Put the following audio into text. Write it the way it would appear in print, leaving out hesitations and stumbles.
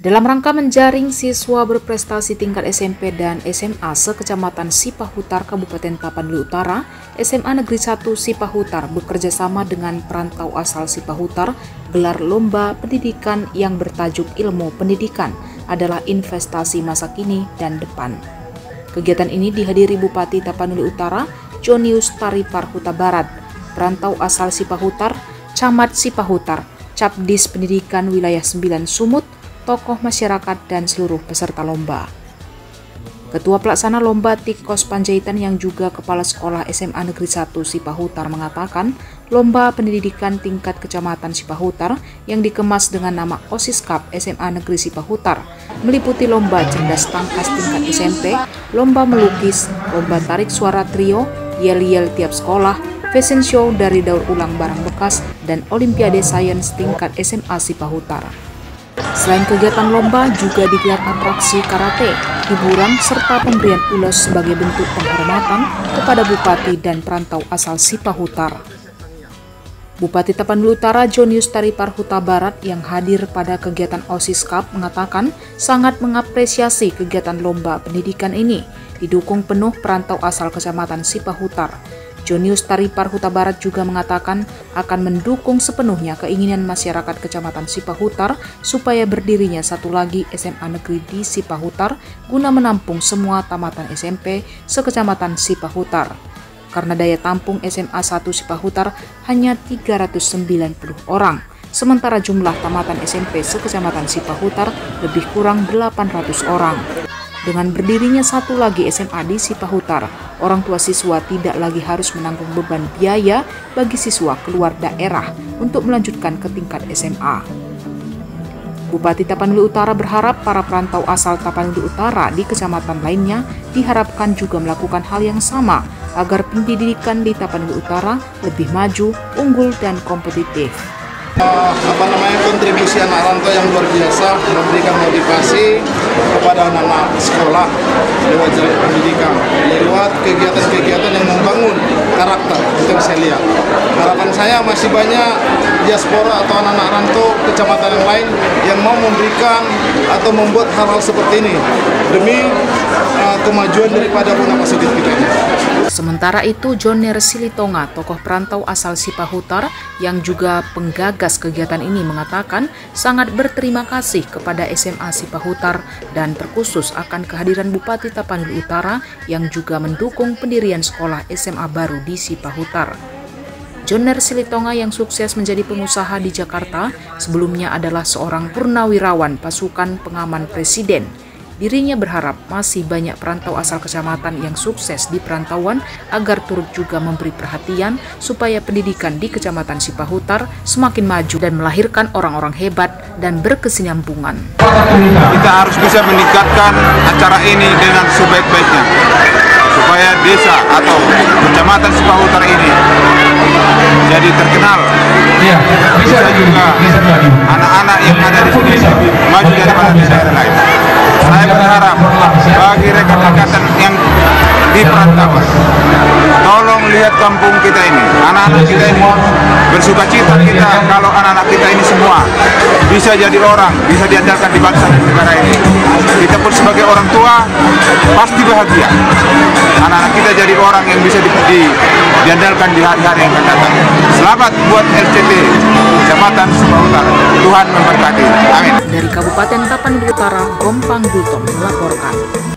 Dalam rangka menjaring siswa berprestasi tingkat SMP dan SMA se-Kecamatan Sipahutar, Kabupaten Tapanuli Utara, SMA Negeri 1 Sipahutar bekerjasama dengan perantau asal Sipahutar gelar lomba pendidikan yang bertajuk Ilmu Pendidikan adalah investasi masa kini dan depan. Kegiatan ini dihadiri Bupati Tapanuli Utara, Jonius Taripar Huta Barat, perantau asal Sipahutar, Camat Sipahutar, Capdis Pendidikan Wilayah 9 Sumut, tokoh masyarakat, dan seluruh peserta lomba. Ketua Pelaksana Lomba Tikos Panjaitan yang juga Kepala Sekolah SMA Negeri 1 Sipahutar mengatakan, lomba pendidikan tingkat Kecamatan Sipahutar yang dikemas dengan nama OSIS Cup SMA Negeri Sipahutar meliputi lomba cerdas tangkas tingkat SMP, lomba melukis, lomba tarik suara trio, yel-yel tiap sekolah, fashion show dari daur ulang barang bekas, dan Olimpiade Sains tingkat SMA Sipahutar. Selain kegiatan lomba, juga digelar atraksi karate, hiburan, serta pemberian ulos sebagai bentuk penghormatan kepada Bupati dan perantau asal Sipahutar. Bupati Tapanuli Utara Jonius Taripar Huta Barat yang hadir pada kegiatan OSIS Cup mengatakan sangat mengapresiasi kegiatan lomba pendidikan ini, didukung penuh perantau asal Kecamatan Sipahutar. Jonius Taripar Huta Barat juga mengatakan akan mendukung sepenuhnya keinginan masyarakat Kecamatan Sipahutar supaya berdirinya satu lagi SMA negeri di Sipahutar guna menampung semua tamatan SMP se-Kecamatan Sipahutar. Karena daya tampung SMA 1 Sipahutar hanya 390 orang, sementara jumlah tamatan SMP se-Kecamatan Sipahutar lebih kurang 800 orang. Dengan berdirinya satu lagi SMA di Sipahutar, orang tua siswa tidak lagi harus menanggung beban biaya bagi siswa keluar daerah untuk melanjutkan ke tingkat SMA. Bupati Tapanuli Utara berharap para perantau asal Tapanuli Utara di kecamatan lainnya diharapkan juga melakukan hal yang sama agar pendidikan di Tapanuli Utara lebih maju, unggul, dan kompetitif. Kontribusi anak rantau yang luar biasa, memberikan motivasi kepada anak-anak sekolah lewat jalur pendidikan, lewat kegiatan-kegiatan yang membangun karakter. Itu saya lihat. Harapan saya masih banyak diaspora atau anak-anak rantau kecamatan yang lain yang mau memberikan atau membuat hal-hal seperti ini demi kemajuan daripada Bunda Pasugit kita ini. Sementara itu, Joner Silitonga, tokoh perantau asal Sipahutar yang juga penggagas kegiatan ini mengatakan sangat berterima kasih kepada SMA Sipahutar dan terkhusus akan kehadiran Bupati Tapanuli Utara yang juga mendukung pendirian sekolah SMA baru di Sipahutar. Joner Silitonga yang sukses menjadi pengusaha di Jakarta sebelumnya adalah seorang purnawirawan pasukan pengaman Presiden. Dirinya berharap masih banyak perantau asal kecamatan yang sukses di perantauan agar turut juga memberi perhatian supaya pendidikan di Kecamatan Sipahutar semakin maju dan melahirkan orang-orang hebat dan berkesinambungan. Kita harus bisa meningkatkan acara ini dengan sebaik-baiknya supaya desa atau Kecamatan Sipahutar ini jadi terkenal. Bisa juga anak-anak yang ada di sini maju daripada desa lain. Saya berharap bagi rekan-rekan yang di perantauan, tolong lihat kampung kita ini, anak-anak kita ini, bersuka cita kita kalau anak-anak kita ini semua bisa jadi orang, bisa diandalkan di bangsa dan negara ini. Kita pun sebagai orang tua pasti bahagia. Anak-anak kita jadi orang yang bisa diandalkan di hari-hari yang akan datang. Selamat buat LCT Kecamatan Sipahutar. Tuhan memberkati. Amin. Dari Kabupaten Tapanuli Utara, Gompang Gultom melaporkan.